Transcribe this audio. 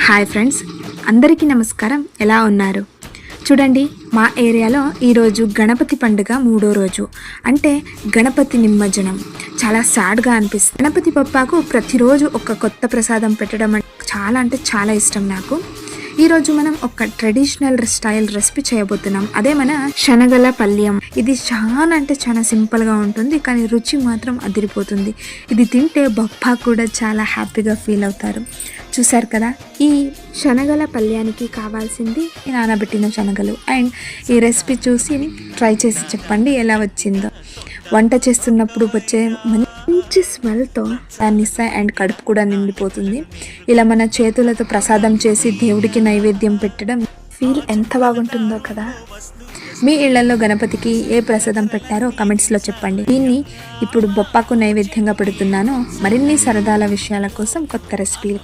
Hi friends, అందరికీ నమస్కారం. ఎలా ఉన్నారు? చూడండి, మా ఏరియాలో ఈరోజు గణపతి పండుగ 3వ రోజు. అంటే గణపతి నిమజ్జనం. చాలా సాడ్గా అనిపిస్తుంది. గణపతి బొప్పాకు ప్రతిరోజు ఒక కొత్త ప్రసాదం పెట్టడం అంటే చాలా ఇష్టం నాకు. ఈరోజు మనం ఒక ట్రెడిషనల్ స్టైల్ రెసిపీ చేయబోతున్నాం. అదే మన శనగల పల్యం. ఇది చాలా సింపుల్గా ఉంటుంది, కానీ రుచి మాత్రం అదిరిపోతుంది. ఇది తింటే బొప్పా కూడా చాలా హ్యాపీగా ఫీల్ అవుతారు. చూసారు కదా, ఈ శనగల పల్యానికి కావాల్సింది నానబెట్టిన శనగలు. అండ్ ఈ రెసిపీ చూసి ట్రై చేసి చెప్పండి ఎలా వచ్చిందో. వంట చేస్తున్నప్పుడు వచ్చే మంచి స్మెల్తో దాన్ని అండ్ కడుపు కూడా నిండిపోతుంది. ఇలా మన చేతులతో ప్రసాదం చేసి దేవుడికి నైవేద్యం పెట్టడం ఫీల్ ఎంత బాగుంటుందో కదా. మీ ఇళ్లలో గణపతికి ఏ ప్రసాదం పెట్టారో కమెంట్స్లో చెప్పండి. దీన్ని ఇప్పుడు బొప్పాకు నైవేద్యంగా పెడుతున్నాను. మరిన్ని సరదాల విషయాల కోసం కొత్త రెసిపీలు